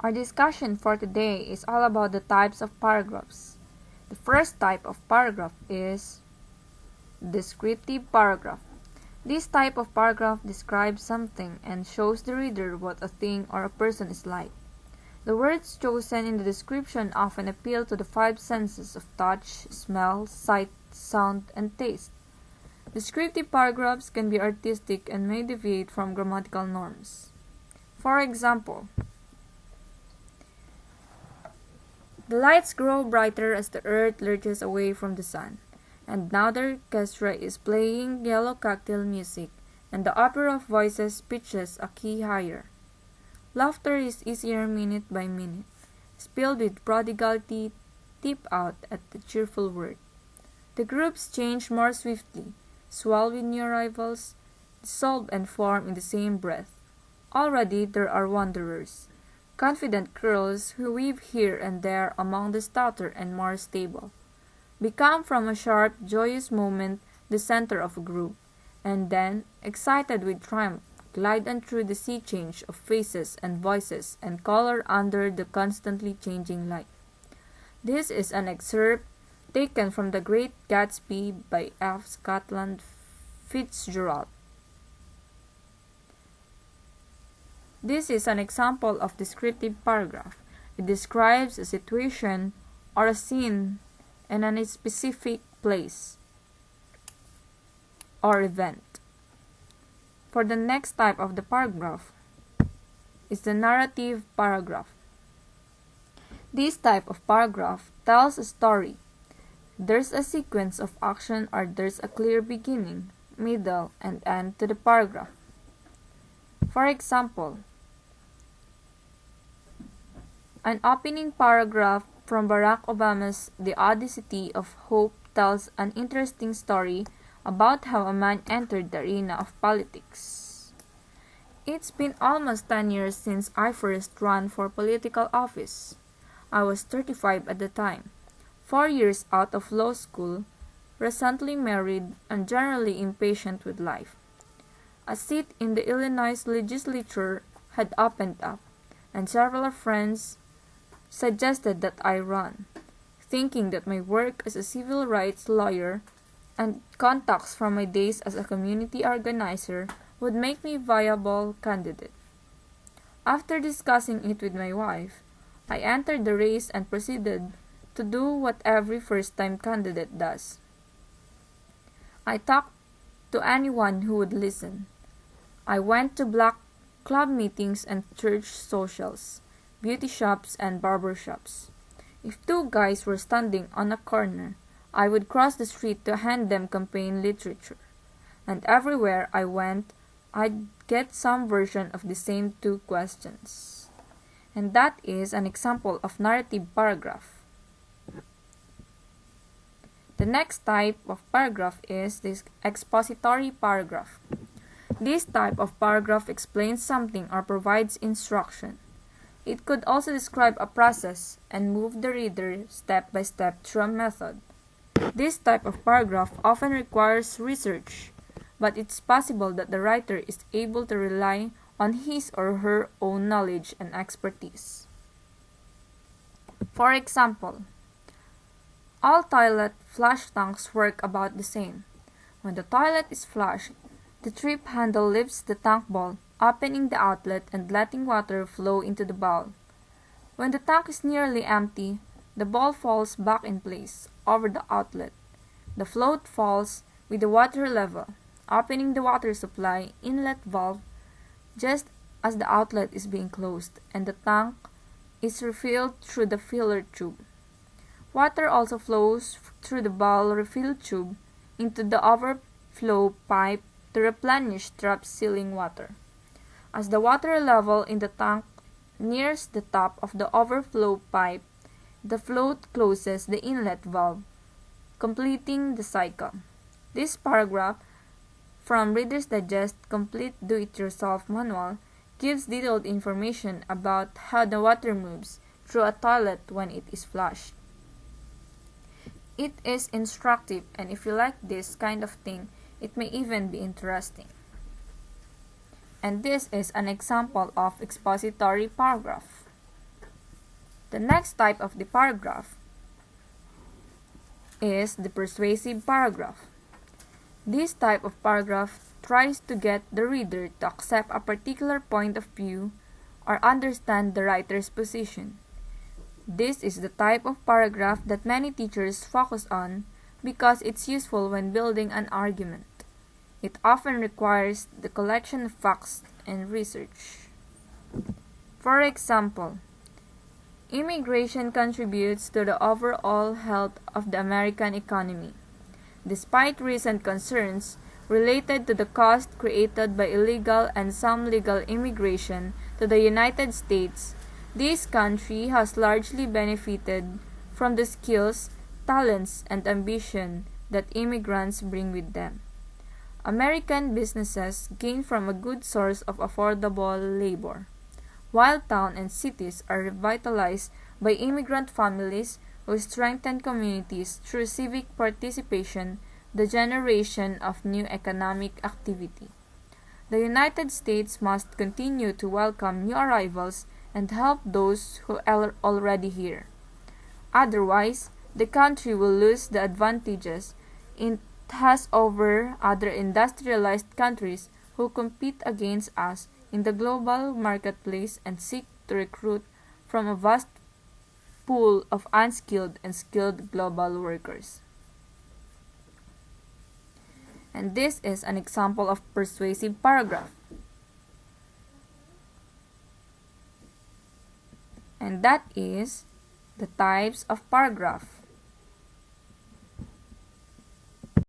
Our discussion for today is all about the types of paragraphs. The first type of paragraph is descriptive paragraph. This type of paragraph describes something and shows the reader what a thing or a person is like. The words chosen in the description often appeal to the five senses of touch, smell, sight, sound, and taste. Descriptive paragraphs can be artistic and may deviate from grammatical norms. For example, the lights grow brighter as the earth lurches away from the sun, and now the orchestra is playing yellow cocktail music, and the opera of voices pitches a key higher. Laughter is easier minute by minute, spilled with prodigality, tip out at the cheerful word. The groups change more swiftly, swell with new arrivals, dissolve and form in the same breath. Already there are wanderers, confident girls who weave here and there among the stouter and more stable, become from a sharp, joyous moment the center of a group, and then, excited with triumph, glide on through the sea change of faces and voices and color under the constantly changing light. This is an excerpt taken from The Great Gatsby by F. Scotland Fitzgerald. This is an example of descriptive paragraph. It describes a situation or a scene in a specific place or event. For the next type of the paragraph is the narrative paragraph. This type of paragraph tells a story. There's a sequence of action or there's a clear beginning, middle, and end to the paragraph. For example, an opening paragraph from Barack Obama's The Odyssey of Hope tells an interesting story about how a man entered the arena of politics. It's been almost 10 years since I first ran for political office. I was 35 at the time, 4 years out of law school, recently married, and generally impatient with life. A seat in the Illinois legislature had opened up, and several friends suggested that I run, thinking that my work as a civil rights lawyer and contacts from my days as a community organizer would make me a viable candidate. After discussing it with my wife, I entered the race and proceeded to do what every first-time candidate does. I talked to anyone who would listen. I went to black club meetings and church socials, beauty shops and barber shops. If two guys were standing on a corner, I would cross the street to hand them campaign literature. And everywhere I went, I'd get some version of the same two questions. And that is an example of narrative paragraph. The next type of paragraph is this expository paragraph. This type of paragraph explains something or provides instruction. It could also describe a process and move the reader step by step through a method. This type of paragraph often requires research, but it's possible that the writer is able to rely on his or her own knowledge and expertise. For example, all toilet flush tanks work about the same. When the toilet is flushed, the trip handle lifts the tank bowl, opening the outlet and letting water flow into the bowl. When the tank is nearly empty, the bowl falls back in place over the outlet. The float falls with the water level, opening the water supply inlet valve just as the outlet is being closed, and the tank is refilled through the filler tube. Water also flows through the bowl refill tube into the overflow pipe to replenish trapped ceiling water. As the water level in the tank nears the top of the overflow pipe, the float closes the inlet valve, completing the cycle. This paragraph from Reader's Digest Complete Do-It-Yourself Manual gives detailed information about how the water moves through a toilet when it is flushed. It is instructive, and if you like this kind of thing, it may even be interesting. And this is an example of expository paragraph. The next type of the paragraph is the persuasive paragraph. This type of paragraph tries to get the reader to accept a particular point of view or understand the writer's position. This is the type of paragraph that many teachers focus on because it's useful when building an argument. It often requires the collection of facts and research. For example, immigration contributes to the overall health of the American economy. Despite recent concerns related to the cost created by illegal and some legal immigration to the United States, this country has largely benefited from the skills, talents, and ambition that immigrants bring with them. American businesses gain from a good source of affordable labor, while towns and cities are revitalized by immigrant families who strengthen communities through civic participation, the generation of new economic activity. The United States must continue to welcome new arrivals and help those who are already here. Otherwise, the country will lose the advantages it has over other industrialized countries who compete against us in the global marketplace and seek to recruit from a vast pool of unskilled and skilled global workers. And this is an example of persuasive paragraph. And that is the types of paragraph.